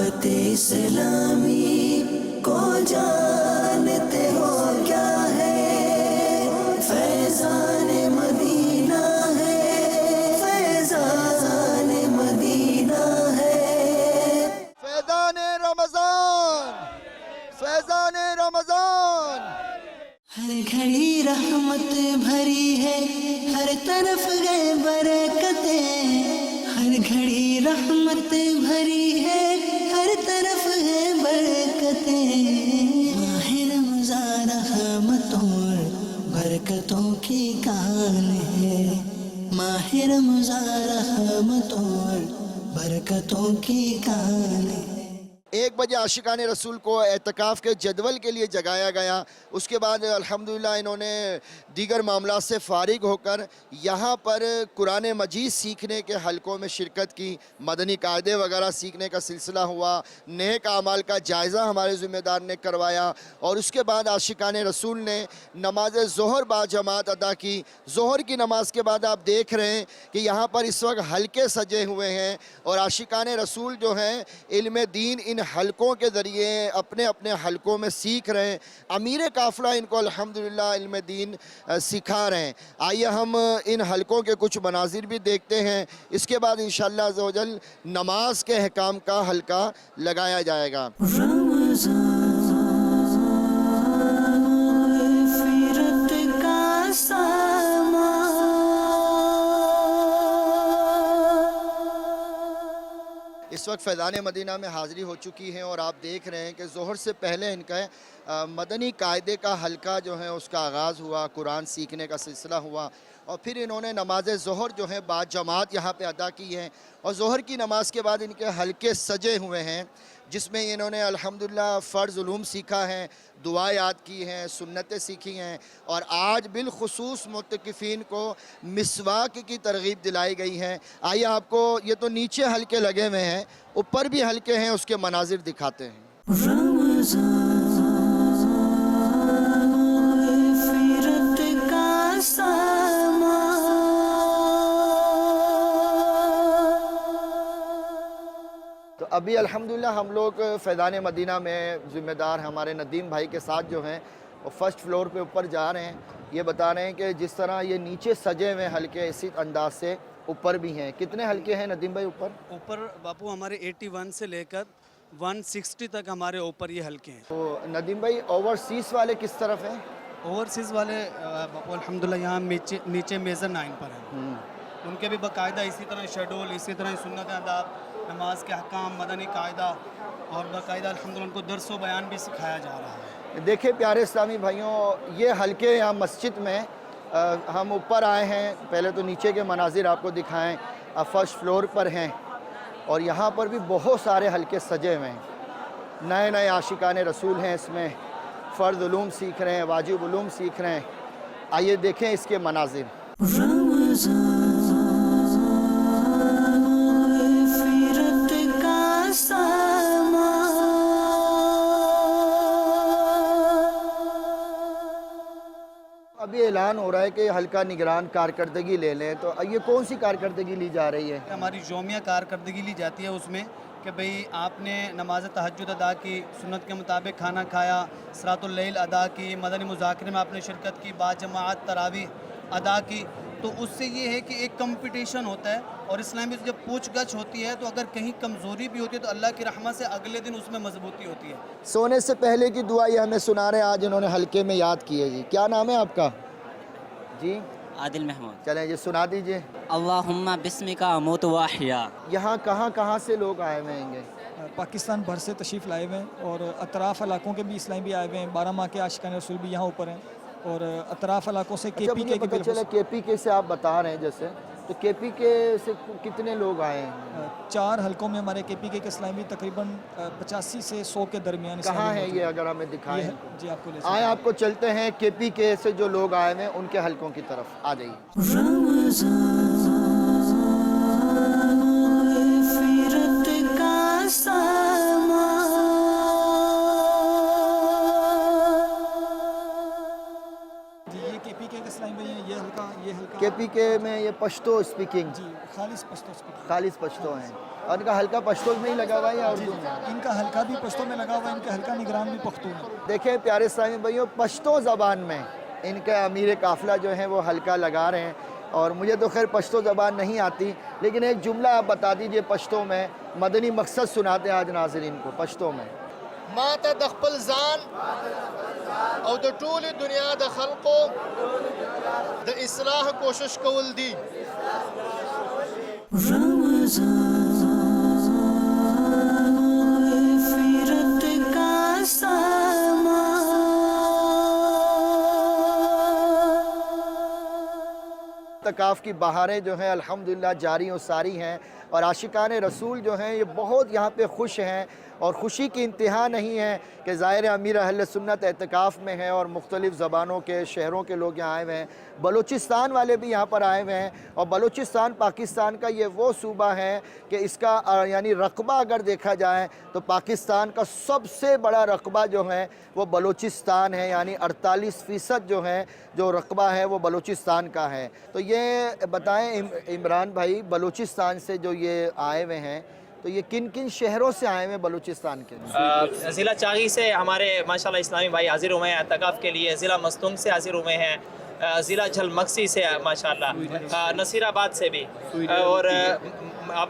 दावत इस्लामी को जानते हो क्या है, फैजान मदीना है, फैजान मदीना है। फैजान रमजान, फैजान रमजान। हर घड़ी रहमत भरी है, हर तरफ है बरकतें, हर घड़ी रहमत भरी है, हर तरफ है बरकतें। माह रमज़ान रहमतों और बरकतों की कान है, माह रमज़ान रहमतों और बरकतों की कान है। 1 बजे आशिकान रसूल को एतकाफ़ के जदवल के लिए जगाया गया। उसके बाद अल्हम्दुलिल्लाह इन्होंने दीगर मामलात से फ़ारिग होकर यहाँ पर कुरान मजीद सीखने के हलकों में शिरकत की, मदनी कायदे वगैरह सीखने का सिलसिला हुआ, नेक आमाल का जायज़ा हमारे ज़िम्मेदार ने करवाया और उसके बाद आशिकान रसूल ने नमाज ज़ोहर बाजमात अदा की। ज़ोहर की नमाज के बाद आप देख रहे हैं कि यहाँ पर इस वक्त हलके सजे हुए हैं और आशिकान रसूल जो हैं इल्म दीन इन हलकों के ज़रिए अपने अपने हलकों में सीख रहे हैं। अमीर काफ़िला इनको अल्हम्दुलिल्लाह इल्म दीन सिखा रहे हैं। आइए हम इन हलकों के कुछ मनाजिर भी देखते हैं, इसके बाद इंशाअल्लाह अज़्ज़ व जल नमाज के अहकाम का हल्का लगाया जाएगा। इस वक्त फैज़ान मदीना में हाज़िरी हो चुकी है और आप देख रहे हैं कि ज़ोहर से पहले इनका मदनी कायदे का हल्का जो है उसका आगाज़ हुआ, कुरान सीखने का सिलसिला हुआ और फिर इन्होंने नमाज ज़ोहर जो है बाद जमात यहाँ पे अदा की है और ज़ोहर की नमाज के बाद इनके हल्के सजे हुए हैं जिसमें इन्होंने अल्हम्दुलिल्लाह फ़र्ज़ उलूम सीखा है, दुआ याद की हैं, सुन्नतें सीखी हैं और आज बिलखुसूस मुतकिफ़ीन को मिसवाक की तरगीब दिलाई गई है। आइए आपको ये तो नीचे हल्के लगे हुए हैं, ऊपर भी हल्के हैं, उसके मनाजिर दिखाते हैं। तो अभी अल्हम्दुलिल्लाह हम लोग फैज़ान मदीना में ज़िम्मेदार हमारे नदीम भाई के साथ जो हैं वो फ़र्स्ट फ्लोर पे ऊपर जा रहे हैं। ये बता रहे हैं कि जिस तरह ये नीचे सजे हुए हल्के इसी अंदाज से ऊपर भी हैं। कितने हल्के हैं नदीम भाई ऊपर? ऊपर बापू हमारे 81 से लेकर 160 तक हमारे ऊपर ये हल्के हैं। तो नदीम भाई ओवरसीज़ वाले किस तरफ हैं? ओवरसीज़ वाले बापू अल्हम्दुलिल्लाह यहाँ नीचे मेजर 9 पर हैं। उनके भी बाकायदा इसी तरह शेड्यूल, इसी तरह सुन्नत आदाब, नमाज के अहकाम, मदनी कायदा और बाकायदा अल्हम्दुलिल्लाह उनको दर्स व बयान भी सिखाया जा रहा है। देखिए प्यारे इस्लामी भाइयों, ये हल्के यहाँ मस्जिद में हम ऊपर आए हैं, पहले तो नीचे के मनाजिर आपको दिखाएं, फर्स्ट फ्लोर पर हैं और यहाँ पर भी बहुत सारे हल्के सजे हुए हैं। नए नए आशिकान रसूल हैं, इसमें फ़र्ज़ उलूम सीख रहे हैं, वाजिब उलूम सीख रहे हैं। आइए देखें इसके मनाजिर। अभी ऐलान हो रहा है कि हल्का निगरान कारकर्दगी ले लें, तो ये कौन सी कारकर्दगी ली जा रही है? हमारी यौमिया कारकर्दगी ली जाती है उसमें कि भाई आपने नमाज तहज्जुद अदा की, सुन्नत के मुताबिक खाना खाया, सलातुल लैल अदा की, मदनी मुज़ाकरे में आपने शिरकत की, बाजमात तरावी अदा की, तो उससे ये है कि एक कंपटीशन होता है और इस्लाम में जब पूछ-गछ होती है तो अगर कहीं कमज़ोरी भी होती है तो अल्लाह की रहमत से अगले दिन उसमें मजबूती होती है। सोने से पहले की दुआ ये हमें सुना रहे हैं, आज इन्होंने हल्के में याद की है जी। क्या नाम है आपका? जी आदिल महमूद। चलें ये सुना दीजिए। अल्लाहुम्मा बिस्मिका अमूतु व अहया। यहाँ कहाँ से लोग आए हुए हैं? पाकिस्तान भर से तशरीफ़ लाए हुए हैं और अतराफ़ इलाकों के भी इस्लामी भी आए हुए हैं। 12 माह के आशिकान रसूल भी यहाँ ऊपर हैं और अतराफ़ इलाकों से अच्छा, मुझे पता चला KPK से आप बता रहे हैं, जैसे तो KPK से कितने लोग आए हैं? 4 हलकों में हमारे KPK के इस्लामी तकरीबन 85 से 100 के दरमियान। कहाँ है ये, अगर हमें दिखाएं? जी आपको ले आए, आपको चलते हैं KPK से जो लोग आए हैं उनके हलकों की तरफ आ जाइए। KPK के इस्लामी भाई हैं। ये हल्का کے پی کے میں یہ پشتو اسپیکنگ جی خالص پشتو اسپیکنگ. خالص پشتو ہیں اور ان کا ہلکا پشتو میں ہی لگا ہوا ہے یا اردو میں؟ ان کا ہلکا بھی پشتو میں لگا ہوا ہے, ان کا ہلکا نگران بھی پختو ہے. دیکھیں پیارے اسلامی بھائیوں, پشتو زبان میں ان کا امیر قافلہ جو ہیں وہ ہلکا لگا رہے ہیں, اور مجھے تو خیر پشتو زبان نہیں آتی, لیکن ایک جملہ آپ بتا دیجئے پشتو میں, مدنی مقصد سناتے ہیں آج ناظرین کو پشتو میں. ما ته د خپل ځان او د ټولې دنیا د خلقو د اصلاح کوشش کول دي. फिरत का सामा اعتکاف کی بہاریں جو ہیں الحمدللہ جاری و ساری ہیں, اور عاشقان رسول جو ہیں یہ بہت یہاں پہ خوش ہیں, اور خوشی کی انتہا نہیں ہے کہ ظاہر امیر اہل سنت اعتکاف میں ہیں اور مختلف زبانوں کے شہروں کے لوگ یہاں آئے ہوئے ہیں. بلوچستان والے بھی یہاں پر آئے ہوئے ہیں, اور بلوچستان پاکستان کا یہ وہ صوبہ ہے کہ اس کا یعنی رقبہ اگر دیکھا جائے تو پاکستان کا سب سے بڑا رقبہ جو ہے وہ بلوچستان ہے, یعنی 48% جو ہے جو رقبہ ہے وہ بلوچستان کا ہے. تو یہ بتائیں عمران بھائی, بلوچستان سے جو یہ آئے ہوئے ہیں تو یہ کن کن شہروں سے آئے ہوئے بلوچستان کے؟ ضلع چاغی سے ہمارے ماشاءاللہ اسلامی بھائی حاضر ہوئے ہیں اعتکاف کے لیے, ضلع مستونگ سے حاضر ہوئے ہیں, ضلع جھل مکسی سے ماشاءاللہ, نصیر آباد سے بھی, اور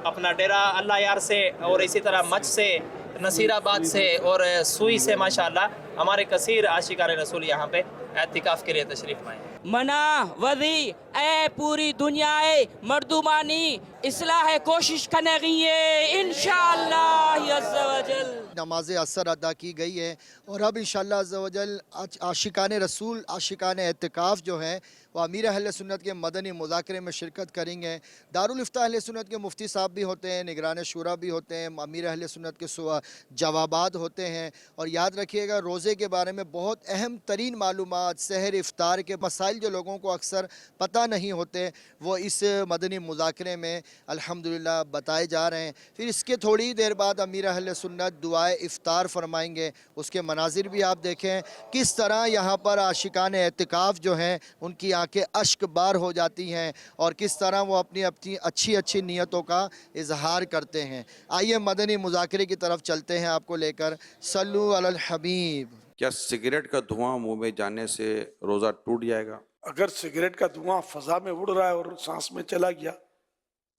اپنا ڈیرہ اللہ یار سے, اور اسی طرح مچ سے, نصیر آباد سے اور سوئی سے ماشاءاللہ ہمارے کثیر عاشقان رسول یہاں پہ اعتکاف کے لیے تشریف لائے. منا وضی اے پوری دنیا مردمانی اصلاح کوشش کرنے گئی ہے انشاءاللہ عز و جل. نماز عصر ادا کی گئی ہے, اور اب انشاءاللہ عز و جل عاشقان رسول, عاشقان اعتکاف جو ہیں وہ امیر اہل سنت کے مدنی مذاکرے میں شرکت کریں گے. دارالفتہ اہل سنت کے مفتی صاحب بھی ہوتے ہیں, نگران شورا بھی ہوتے ہیں, امیر اہل سنت کے جوابات ہوتے ہیں. اور یاد رکھیے گا روزے کے بارے میں بہت اہم ترین معلومات, سحر افطار کے مسائل جو لوگوں کو اکثر پتہ نہیں ہوتے وہ اس مدنی مذاکرے میں الحمدللہ بتائے جا رہے ہیں. پھر اس کے تھوڑی دیر بعد امیر اہل سنت دعائے افطار فرمائیں گے. اس کے مناظر بھی آپ دیکھیں کس طرح یہاں پر عاشقان اعتکاف جو ہیں ان کی آنکھیں اشک بار ہو جاتی ہیں, اور کس طرح وہ اپنی اچھی نیتوں کا اظہار کرتے ہیں. آئیے مدنی مذاکرے کی طرف چلتے ہیں آپ کو لے کر. صلو علی الحبیب. کیا سگریٹ کا دھواں منہ میں جانے سے روزہ ٹوٹ جائے گا؟ اگر سگریٹ کا دھواں فضا میں اڑ رہا ہے اور سانس میں چلا گیا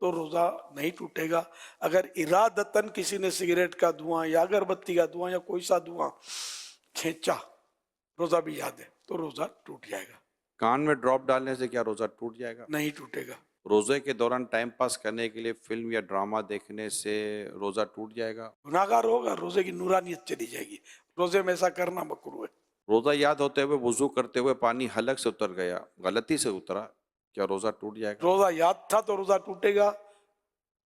تو روزہ نہیں ٹوٹے گا. اگر ارادتاً کسی نے سگریٹ کا دھواں یا اگربتی کا دھواں یا کوئی سا دھواں کھینچا, روزہ بھی یاد ہے, تو روزہ ٹوٹ جائے گا. کان میں ڈراپ ڈالنے سے کیا روزہ ٹوٹ جائے گا؟ نہیں ٹوٹے گا. روزے کے دوران ٹائم پاس کرنے کے لیے فلم یا ڈرامہ دیکھنے سے روزہ ٹوٹ جائے گا؟ گناہگار ہوگا, روزے کی نورانیت چلی جائے گی. روزے میں ایسا کرنا مکروہ ہے. روزہ یاد ہوتے ہوئے وضو کرتے ہوئے پانی حلق سے اتر گیا, غلطی سے اترا, کیا روزہ ٹوٹ جائے گا؟ روزہ یاد تھا تو روزہ ٹوٹے گا,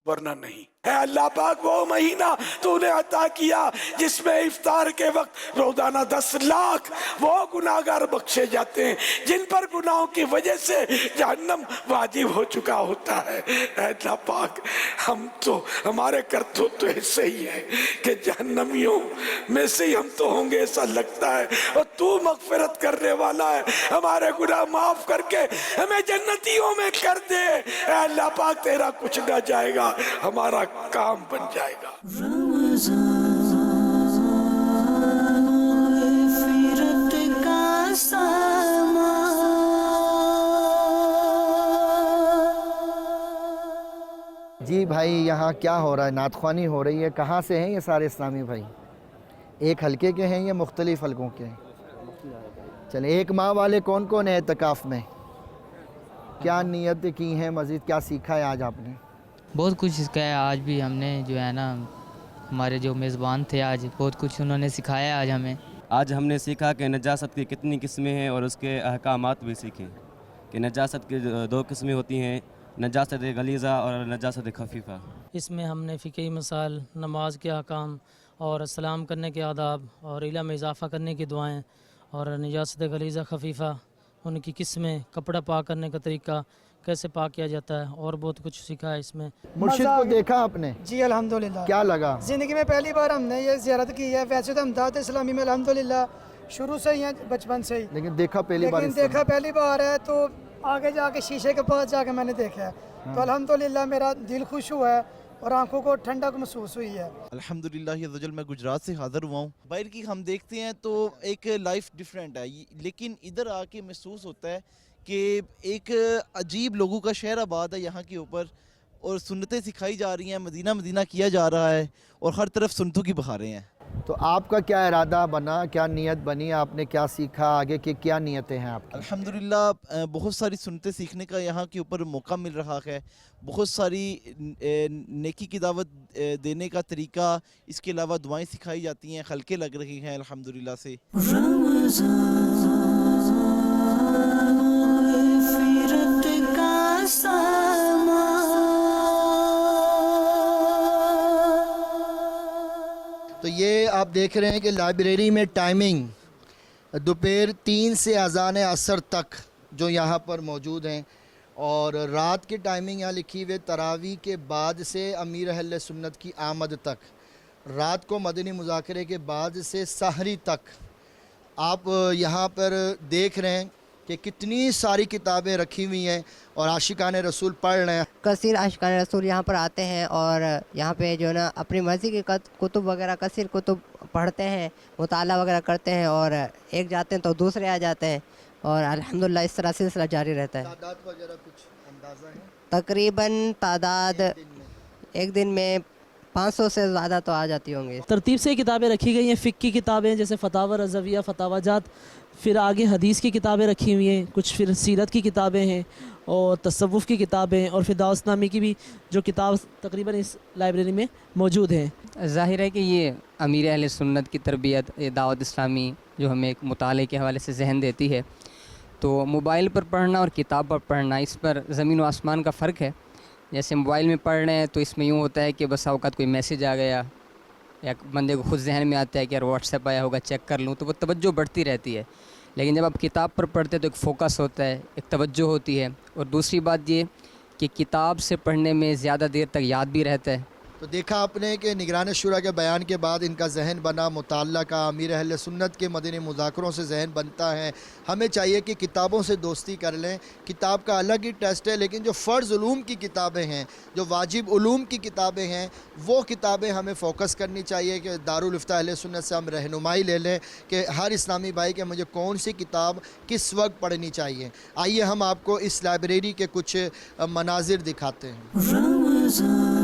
ورنہ نہیں. اے اللہ پاک وہ مہینہ تو نے عطا کیا جس میں افطار کے وقت روزانہ 10 لاکھ وہ گناہگار بخشے جاتے ہیں جن پر گناہوں کی وجہ سے جہنم واجب ہو چکا ہوتا ہے. اے اللہ پاک ہم تو, ہمارے کرتوت تو ایسے ہی ہے کہ جہنمیوں میں سے ہی ہم تو ہوں گے ایسا لگتا ہے, اور تو مغفرت کرنے والا ہے, ہمارے گناہ معاف کر کے ہمیں جنتیوں میں کر دے. اے اللہ پاک تیرا کچھ نہ جائے گا, ہمارا کام بن جائے گا. फिरत का सामा جی بھائی یہاں کیا ہو رہا ہے؟ نعت خوانی ہو رہی ہے. کہاں سے ہیں یہ سارے اسلامی بھائی؟ ایک حلقے کے ہیں یا مختلف حلقوں کے ہیں؟ چلیں, ایک ماہ والے کون کون ہیں اعتکاف میں؟ کیا نیت کی ہیں, مزید کیا سیکھا ہے آج آپ نے؟ بہت کچھ سکھا ہے آج بھی ہم نے, جو ہے نا ہمارے جو میزبان تھے آج بہت کچھ انہوں نے سکھایا آج ہمیں. آج ہم نے سیکھا کہ نجاست کی کتنی قسمیں ہیں اور اس کے احکامات بھی سیکھیں کہ نجاست کی 2 قسمیں ہوتی ہیں, نجاست غلیظہ اور نجاست خفیفہ. اس میں ہم نے فقہی مسائل, نماز کے احکام اور سلام کرنے کے آداب اور علم میں اضافہ کرنے کی دعائیں اور نجاست غلیظہ خفیفہ ان کی قسمیں, کپڑا پاک کرنے کا طریقہ کیسے پاک کیا جاتا ہے, اور بہت کچھ سیکھا ہے اس میں. مرشد کو دیکھا آپ نے؟ جی الحمدللہ. کیا لگا؟ زندگی میں پہلی بار ہم نے یہ زیارت کی ہے. ویسے تو ہم دعوت اسلامی میں الحمدللہ شروع سے ہی ہیں, بچپن سے ہی, لیکن دیکھا پہلی بار ہے تو आगे जाके शीशे के पास जाके मैंने देखा है तो अल्हम्दुलिल्लाह मेरा दिल खुश हुआ है और आंखों को ठंडक महसूस हुई है। अल्हम्दुलिल्लाह अज़्ज़वजल मैं गुजरात से हाज़िर हुआ हूँ। बाहर की हम देखते हैं तो एक लाइफ डिफरेंट है, लेकिन इधर आके महसूस होता है कि एक अजीब लोगों का शहर आबाद है यहाँ के ऊपर, और सुन्नतें सिखाई जा रही हैं, मदीना मदीना किया जा रहा है और हर तरफ सुन्नतों की बहारें हैं। तो आपका क्या इरादा बना, क्या नीयत बनी, आपने क्या सीखा, आगे की क्या नीयतें हैं आपकी? अल्हम्दुलिल्लाह बहुत सारी सुन्नतें सीखने का यहाँ के ऊपर मौका मिल रहा है, बहुत सारी नेकी की दावत देने का तरीका, इसके अलावा दुआएं सिखाई जाती हैं, हल्के लग रही हैं अल्हम्दुलिल्लाह से। तो ये आप देख रहे हैं कि लाइब्रेरी में टाइमिंग दोपहर 3 से अज़ान असर तक जो यहाँ पर मौजूद हैं, और रात की टाइमिंग यहाँ लिखी हुई तरावी के बाद से अमीर अहले सुन्नत की आमद तक, रात को मदनी मुज़ाकरे के बाद से सहरी तक। आप यहाँ पर देख रहे हैं कि कितनी सारी किताबें रखी हुई हैं और आशिकान रसूल पढ़ रहे हैं। कसीर आशिकान रसूल यहाँ पर आते हैं और यहाँ पे जो है ना अपनी मर्ज़ी के कुतुब वगैरह कसीर कुतुब पढ़ते हैं, मुताला वगैरह करते हैं, और एक जाते हैं तो दूसरे आ जाते हैं, और अल्हम्दुलिल्लाह इस तरह सिलसिला जारी रहता है। तादाद वगैरह कुछ अंदाज़ा है? तकरीबन तादाद एक दिन में 500 से ज़्यादा तो आ जाती होंगी। तरतीब से किताबें रखी गई हैं, फ़िक़्ह की किताबें जैसे फ़तावा रज़विया, फ़तावाजात, फिर आगे हदीस की किताबें रखी हुई हैं, कुछ फिर सीरत की किताबें हैं और तसव्वुफ़ की किताबें, और फिर दावतनामी की भी जो किताब तकरीबन इस लाइब्रेरी में मौजूद है। ज़ाहिर है कि ये अमीर अहले सुन्नत की तरबियत, ये दावत इस्लामी जो हमें एक मुताले के हवाले से जहन देती है, तो मोबाइल पर पढ़ना और किताब पर पढ़ना, इस पर ज़मीन व आसमान का फ़र्क है। जैसे मोबाइल में पढ़ रहे हैं तो इसमें यूँ होता है कि बस औक़ात कोई मैसेज आ गया या बंदे को खुद जहन में आता है कि यार व्हाट्सएप आया होगा, चेक कर लूँ, तो वो तवज्जो बढ़ती रहती है। लेकिन जब आप किताब पर पढ़ते हैं तो एक फ़ोकस होता है, एक तवज्जो होती है, और दूसरी बात ये कि किताब से पढ़ने में ज़्यादा देर तक याद भी रहता है। तो देखा आपने कि निगरान शुरा के बयान के बाद इनका जहन बना मुताल्ला का, अमीर अहले सुन्नत के मदनी मुज़ाकरों से जहन बनता है। हमें चाहिए कि किताबों से दोस्ती कर लें। किताब का अलग ही टेस्ट है, लेकिन जो फ़र्ज़ उलूम की किताबें हैं, जो वाजिब उलूम की किताबें हैं, वो किताबें हमें फ़ोकस करनी चाहिए कि दारुल इफ्ता अहले सुन्नत से हम रहनुमाई ले लें कि हर इस्लामी भाई के मुझे कौन सी किताब किस वक्त पढ़नी चाहिए। आइए हम आपको इस लाइब्रेरी के कुछ मनाजिर दिखाते हैं।